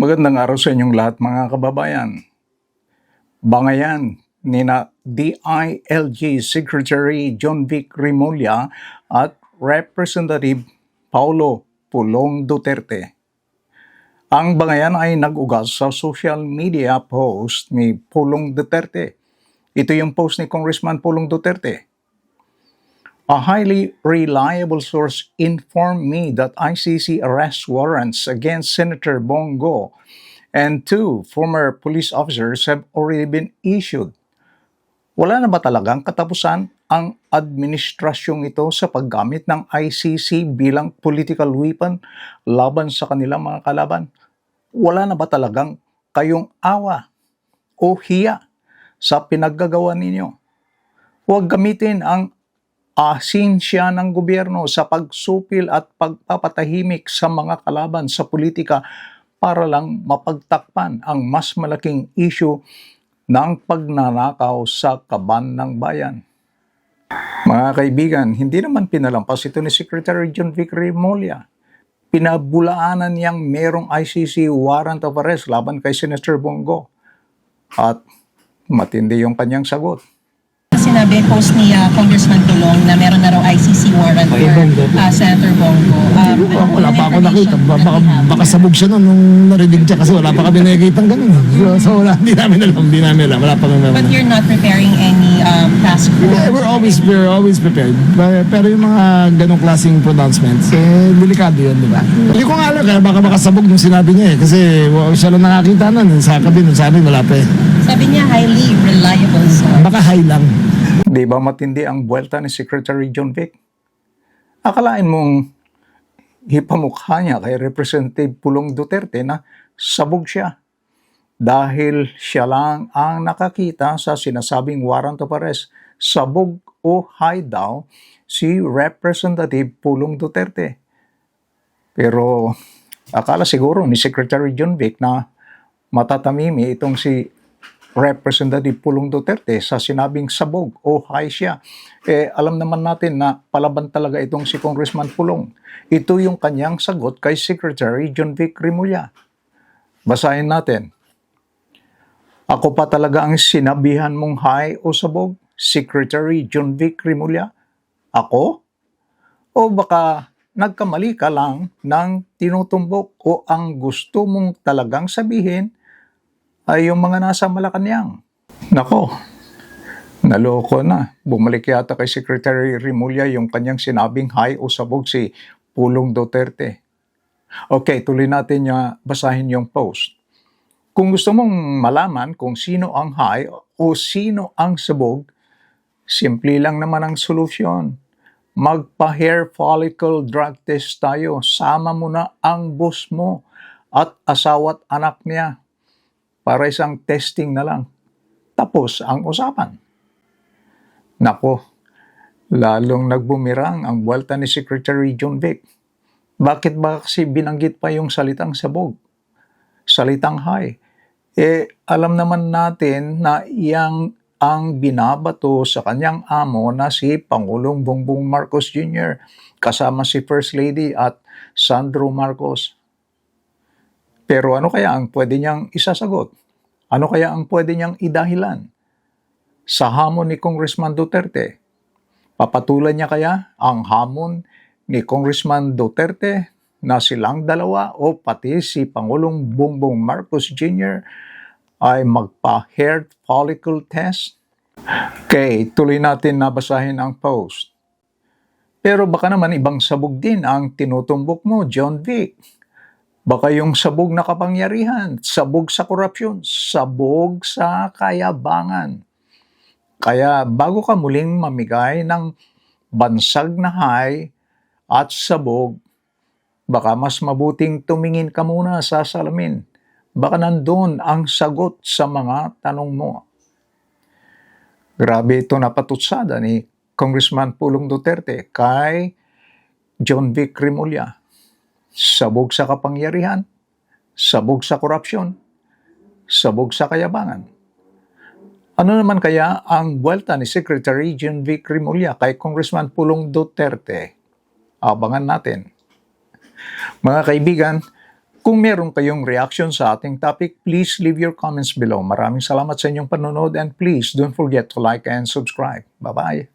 Magandang araw sa inyong lahat mga kababayan. Bangayan nina DILG Secretary John Vic Rimulya at Representative Paulo Pulong Duterte. Ang bangayan ay nag-ugas sa social media post ni Pulong Duterte. Ito yung post ni Congressman Pulong Duterte. A highly reliable source informed me that ICC arrest warrants against Senator Bongo and two former police officers have already been issued. Wala na ba talagang katapusan ang administrasyong ito sa paggamit ng ICC bilang political weapon laban sa kanilang mga kalaban? Wala na ba talagang kayong awa o hiya sa pinaggagawa ninyo? Huwag gamitin ang ahensya ng gobyerno sa pagsupil at pagpapatahimik sa mga kalaban sa politika para lang mapagtakpan ang mas malaking issue ng pagnanakaw sa kaban ng bayan. Mga kaibigan, hindi naman pinalampas ito ni Secretary John Vic Rimulya. Pinabulaanan niyang merong ICC warrant of arrest laban kay Senator Bongo. At matindi yung kanyang sagot. Sinabi, post ni Congressman Pulong na meron na raw ICC warrant for Senator Bongo. Wala pa ako nakita. Baka sabog siya nung narinig siya kasi wala pa kami nakikita ng ganun. So wala, hindi namin alam. Wala pa kami. But you're not preparing any task force? Yeah, we're always prepared. Pero yung mga ganong klaseng pronouncements, delikado yun, di ba? Hindi ko nga alam, kaya baka makasabog yung sinabi niya kasi siya lang nakakita nun. Sa kabin, sa amin, wala pa eh. Sabi niya, highly reliable source. Baka high lang. Di ba matindi ang buwelta ni Secretary John Vic? Akalain mong hipamukha niya kay Representative Pulong Duterte na sabog siya dahil siya lang ang nakakita sa sinasabing warrant of arrest. Sabog o high daw si Representative Pulong Duterte. Pero akala siguro ni Secretary John Vic na matatamimi itong si Representative Pulong Duterte sa sinabing sabog o high siya. Alam naman natin na palaban talaga itong si Congressman Pulong. Ito yung kanyang sagot kay Secretary John Vic Rimulya. Basahin natin. Ako pa talaga ang sinabihan mong high o sabog, Secretary John Vic Rimulya? Ako? O baka nagkamali ka lang ng tinutumbok o ang gusto mong talagang sabihin ay yung mga nasa Malacanang. Nako, naloko na. Bumalik yata kay Secretary Rimulya yung kanyang sinabing high o sabog si Pulong Duterte. Okay, tuloy natin basahin yung post. Kung gusto mong malaman kung sino ang high o sino ang sabog, simple lang naman ang solusyon. Magpa-hair follicle drug test tayo. Sama mo na ang boss mo at asawa't anak niya. Para isang testing na lang. Tapos ang usapan. Nako, lalong nagbumirang ang buwelta ni Secretary John Vic. Bakit ba kasi binanggit pa yung salitang sabog? Salitang high. Alam naman natin na iyang ang binabato sa kanyang amo na si Pangulong Bongbong Marcos Jr. kasama si First Lady at Sandro Marcos. Pero ano kaya ang pwede niyang isasagot? Ano kaya ang pwede niyang idahilan? Sa hamon ni Congressman Duterte, papatulan niya kaya ang hamon ni Congressman Duterte na silang dalawa o pati si Pangulong Bongbong Marcos Jr. ay magpa-hair follicle test? Okay, tuloy natin na basahin ang post. Pero baka naman ibang sabog din ang tinutumbok mo, John Vic. Baka yung sabog na kapangyarihan, sabog sa korupsyon, sabog sa kayabangan. Kaya bago ka muling mamigay ng bansag na high at sabog, baka mas mabuting tumingin ka muna sa salamin. Baka nandun ang sagot sa mga tanong mo. Grabe ito napatutsada ni Congressman Pulong Duterte kay John Vic Rimulya. Sabog sa kapangyarihan, sabog sa korupsyon, sabog sa kayabangan. Ano naman kaya ang buwelta ni Secretary John Vic Rimulya kay Congressman Pulong Duterte? Abangan natin. Mga kaibigan, Kung meron kayong reaction sa ating topic, please leave your comments below. Maraming salamat sa inyong panonood and please don't forget to like and subscribe. Bye-bye!